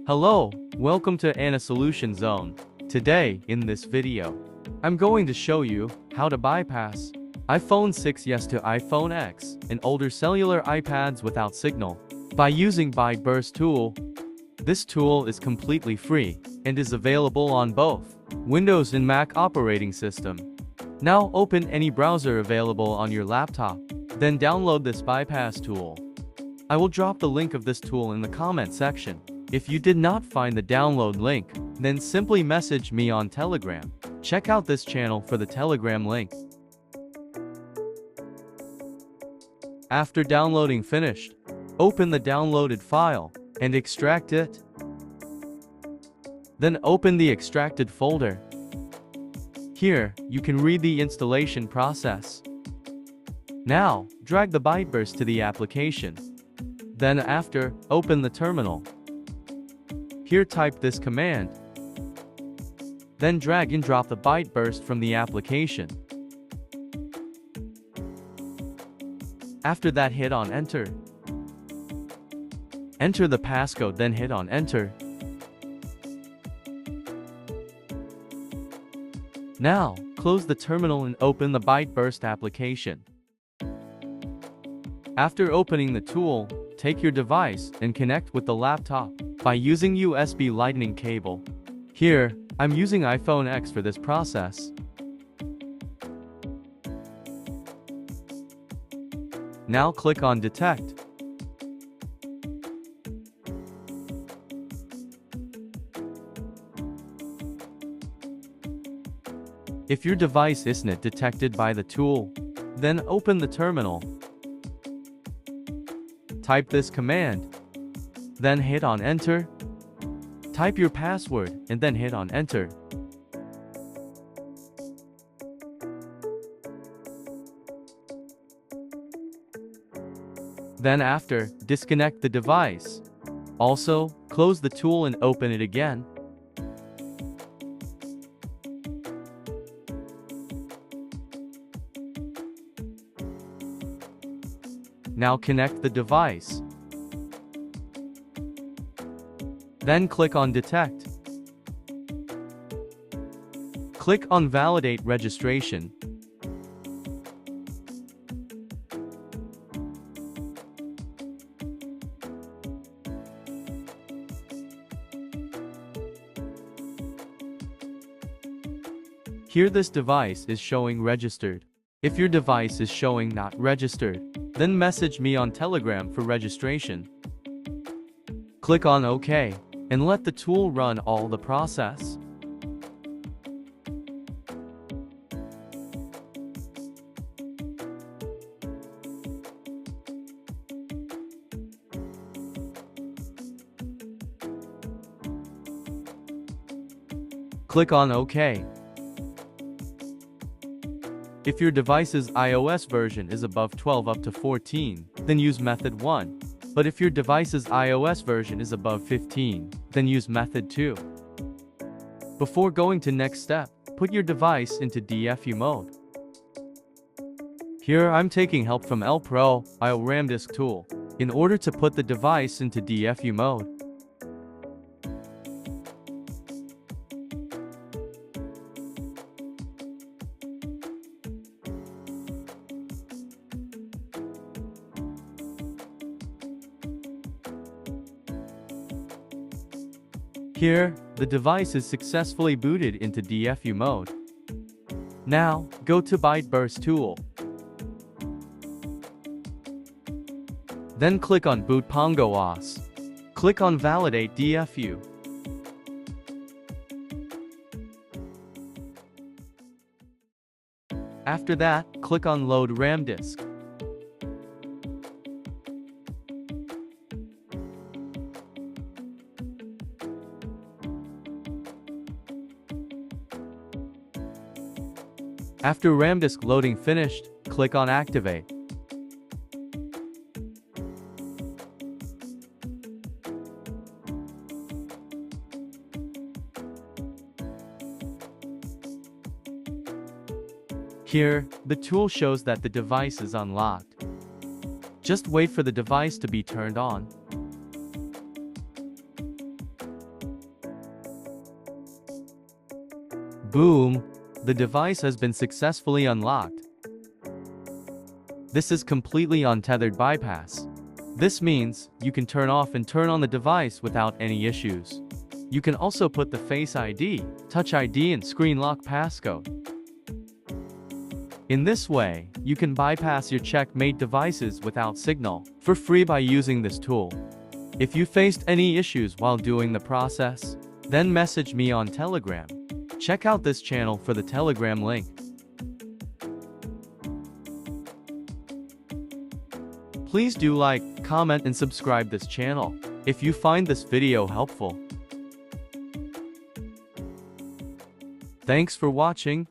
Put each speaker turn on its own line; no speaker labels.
Hello, welcome to Anna Solution Zone. Today, in this video, I'm going to show you how to bypass iPhone 6s to iPhone X and older cellular iPads without signal by using ByteBurst tool. This tool is completely free and is available on both Windows and Mac operating system. Now open any browser available on your laptop, then download this bypass tool. I will drop the link of this tool in the comment section. If you did not find the download link, then simply message me on Telegram. Check out this channel for the Telegram link. After downloading finished, open the downloaded file and extract it. Then open the extracted folder. Here, you can read the installation process. Now, drag the ByteBurst to the application. Then after, open the terminal. Here type this command. Then drag and drop the ByteBurst from the application. After that, hit on enter. Enter the passcode, then hit on enter. Now, close the terminal and open the ByteBurst application. After opening the tool, take your device and connect with the laptop by using USB Lightning cable. Here, I'm using iPhone X for this process. Now click on Detect. If your device isn't detected by the tool, then open the terminal. Type this command. Then hit on enter. Type your password and then hit on enter. Then after, disconnect the device. Also, close the tool and open it again. Now connect the device. Then click on Detect. Click on Validate Registration. Here this device is showing registered. If your device is showing not registered, then message me on Telegram for registration. Click on OK, and let the tool run all the process. Click on OK. If your device's iOS version is above 12 up to 14, then use method 1. But if your device's iOS version is above 15, then use method 2. Before going to next step, put your device into DFU mode. Here I'm taking help from Pro RAM disk tool in order to put the device into DFU mode. Here, the device is successfully booted into DFU mode. Now, go to ByteBurst tool. Then click on Boot Pongo OS. Click on Validate DFU. After that, click on Load RAM disk. After RAM disk loading finished, click on Activate. Here, the tool shows that the device is unlocked. Just wait for the device to be turned on. Boom! The device has been successfully unlocked. This is completely untethered bypass. This means you can turn off and turn on the device without any issues. You can also put the Face ID, Touch ID and Screen Lock passcode. In this way, you can bypass your checkmate devices without signal for free by using this tool. If you faced any issues while doing the process, then message me on Telegram. Check out this channel for the Telegram link. Please do like, comment and subscribe this channel if you find this video helpful. Thanks for watching.